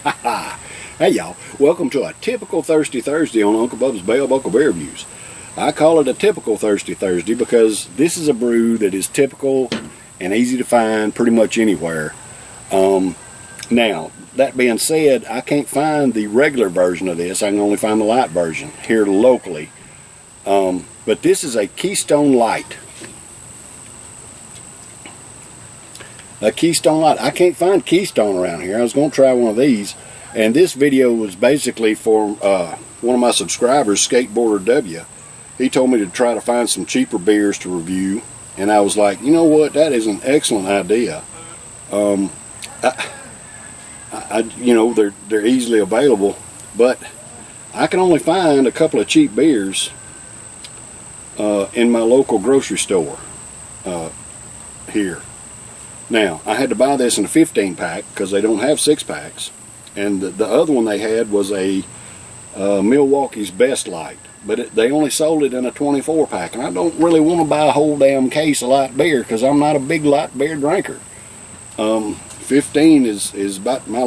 Hey y'all, welcome to a typical Thirsty Thursday on Uncle Bubba's Bell Buckle Beer Reviews. I call it a typical Thirsty Thursday because this is a brew that is typical and easy to find pretty much anywhere. Now, that being said, I can't find the regular version of this. I can only find the light version here locally. But this is a Keystone Light. A Keystone Light. I can't find Keystone around here. I was going to try one of these. And this video was basically for one of my subscribers, Skateboarder W. He told me to try to find some cheaper beers to review. And I was like, you know what? That is an excellent idea. You know, they're easily available. But I can only find a couple of cheap beers in my local grocery store here. Now, I had to buy this in a 15-pack because they don't have 6-packs. And the other one they had was a Milwaukee's Best Light. But they only sold it in a 24-pack. And I don't really want to buy a whole damn case of light beer because I'm not a big light beer drinker. 15 is about my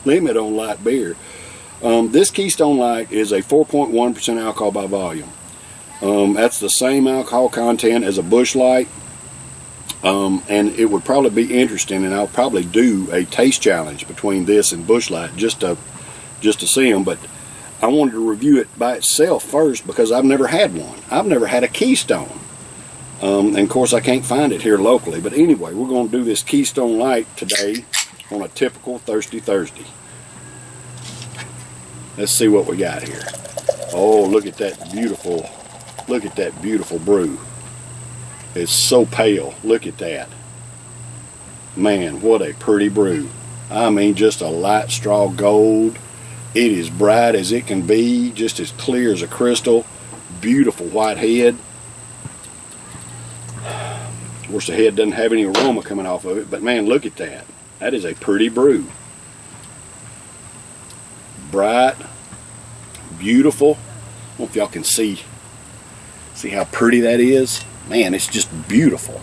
limit on light beer. This Keystone Light is a 4.1% alcohol by volume. That's the same alcohol content as a Busch Light. And it would probably be interesting, and I'll probably do a taste challenge between this and Busch Light just to see them. But I wanted to review it by itself first because I've never had one. I've never had a Keystone, and of course I can't find it here locally. But anyway, we're going to do this Keystone Light today on a typical Thirsty Thursday. Let's see what we got here. Oh, look at that beautiful! Look at that beautiful brew. It's so pale. Look at that. Man, what a pretty brew. I mean, just a light straw gold. It is bright as it can be, just as clear as a crystal. Beautiful white head. Of course, the head doesn't have any aroma coming off of it, but man, look at that. That is a pretty brew. Bright, beautiful. I don't know if y'all can see how pretty that is. Man, it's just beautiful.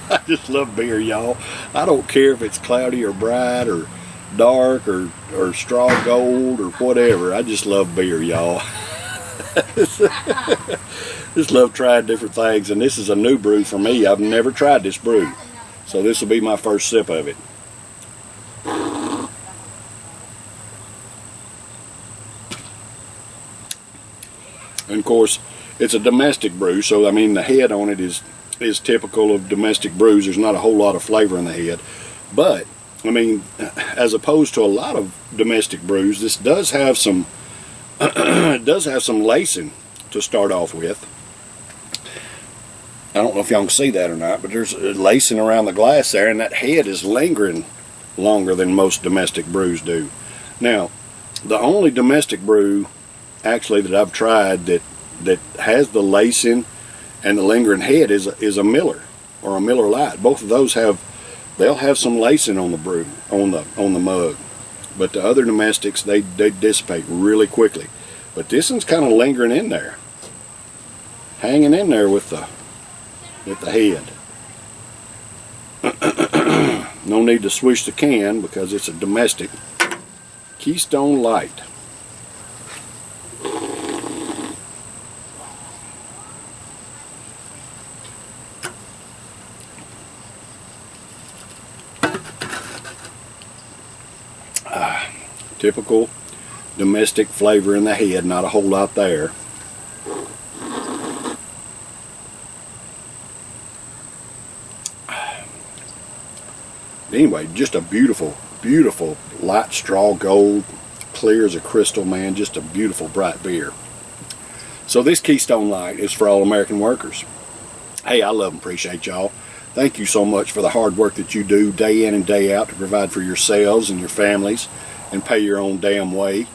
I just love beer, y'all. I don't care if it's cloudy or bright or dark or straw gold or whatever. I just love beer, y'all. Just love trying different things, and this is a new brew for me. I've never tried this brew, so this will be my first sip of it. And of course, it's a domestic brew, so I mean the head on it is typical of domestic brews. There's not a whole lot of flavor in the head, but I mean, as opposed to a lot of domestic brews, this does have some it does have some lacing to start off with. I don't know if y'all can see that or not, but there's lacing around the glass there, and that head is lingering longer than most domestic brews do. Now, the only domestic brew actually that I've tried that has the lacing and the lingering head is a Miller or a Miller Lite. Both of those they'll have some lacing on the brew on the mug, but the other domestics they dissipate really quickly. But this one's kind of lingering in there, hanging in there with the head. No need to swish the can because it's a domestic Keystone Light. Typical domestic flavor in the head, not a whole lot there. Anyway, just a beautiful, beautiful light straw gold, clear as a crystal, man. Just a beautiful bright beer. So this Keystone Light is for all American workers. Hey, I love and appreciate y'all. Thank you so much for the hard work that you do day in and day out to provide for yourselves and your families and pay your own damn way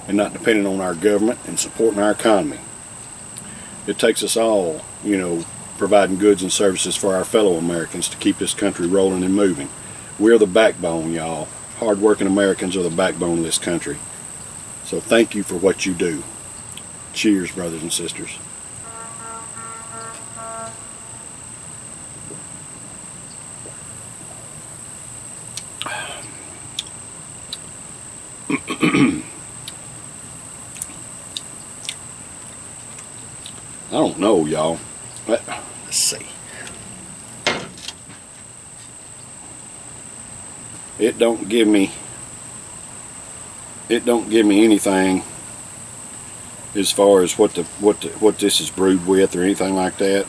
and not depending on our government and supporting our economy. It takes us all, you know, providing goods and services for our fellow Americans to keep this country rolling and moving. We're the backbone, y'all. Hard-working Americans are the backbone of this country. So thank you for what you do. Cheers, brothers and sisters. I don't know, y'all. Let's see. It don't give me anything as far as what this is brewed with or anything like that.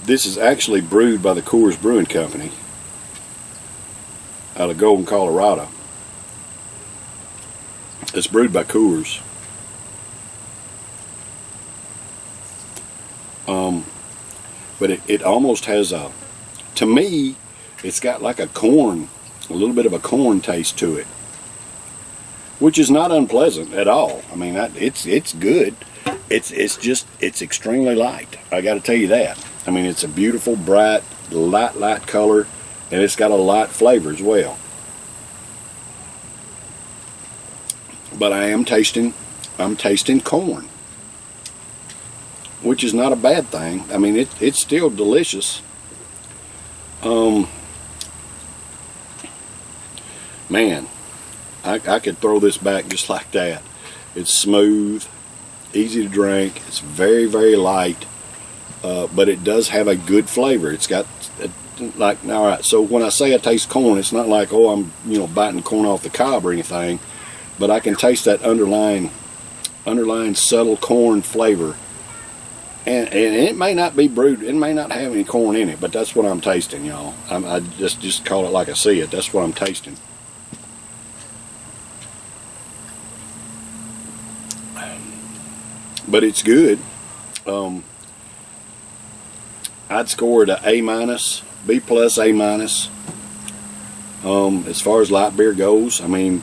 This is actually brewed by the Coors Brewing Company out of Golden, Colorado. It's brewed by Coors. But it almost has to me, it's got like a little bit of a corn taste to it, which is not unpleasant at all. I mean, it's good. It's extremely light. I got to tell you that. I mean, it's a beautiful, bright, light color, and it's got a light flavor as well. But I'm tasting corn, which is not a bad thing. I mean, it's still delicious. Man, I could throw this back just like that. It's smooth, easy to drink. It's very, very light, but it does have a good flavor. It's got like, all right. So when I say I taste corn, it's not like, oh, I'm biting corn off the cob or anything, but I can taste that underlying subtle corn flavor. And it may not be brewed, it may not have any corn in it, but that's what I'm tasting, y'all. I just call it like I see it. That's what I'm tasting. But it's good. I'd score it a A-, B+, A-. As far as light beer goes, I mean,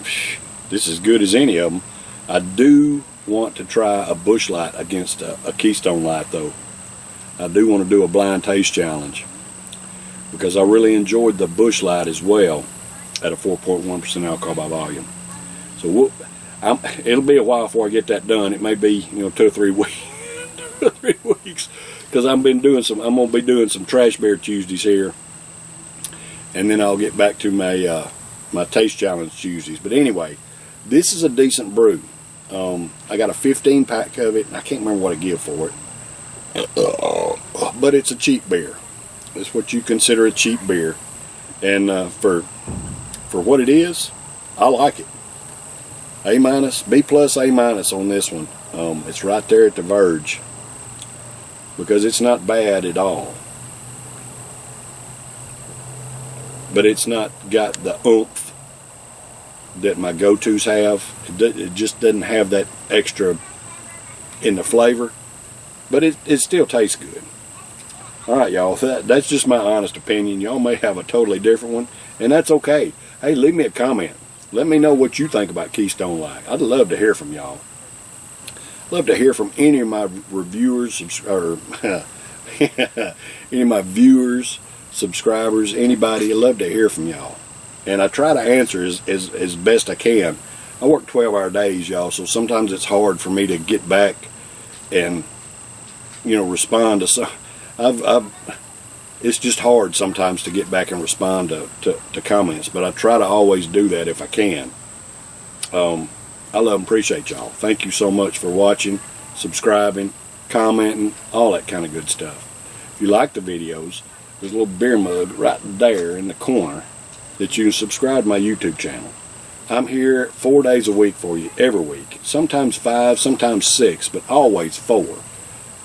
this is as good as any of them. I do want to try a Busch Light against a Keystone Light, though. I do want to do a blind taste challenge because I really enjoyed the Busch Light as well at a 4.1% alcohol by volume. So it'll be a while before I get that done. It may be 2 or 3 weeks, 3 weeks, because I'm gonna be doing some Trash Bear Tuesdays here, and then I'll get back to my my taste challenge Tuesdays. But anyway, this is a decent brew. I got a 15 pack of it. I can't remember what I give for it, but it's a cheap beer. It's what you consider a cheap beer, and for what it is, I like it. A-, B+, A- on this one. It's right there at the verge because it's not bad at all, but it's not got the oomph that my go-tos have. It just doesn't have that extra in the flavor, but it still tastes good. Alright, y'all, that's just my honest opinion. Y'all may have a totally different one, and that's okay. Hey, leave me a comment. Let me know what you think about Keystone Light. I'd love to hear from y'all. Love to hear from any of my reviewers, or any of my viewers, subscribers, anybody. I'd love to hear from y'all. And I try to answer as best I can. I work 12-hour days, y'all, so sometimes it's hard for me to get back and respond to some. It's just hard sometimes to get back and respond to comments, but I try to always do that if I can. I love and appreciate y'all. Thank you so much for watching, subscribing, commenting, all that kind of good stuff. If you like the videos, there's a little beer mug right there in the corner that you can subscribe to my YouTube channel. I'm here 4 days a week for you, every week. Sometimes 5, sometimes 6, but always 4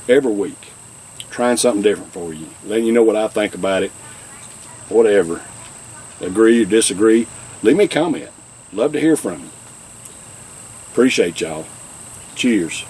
every week. Trying something different for you, letting you know what I think about it, whatever. Agree or disagree, leave me a comment. Love to hear from you. Appreciate y'all. Cheers.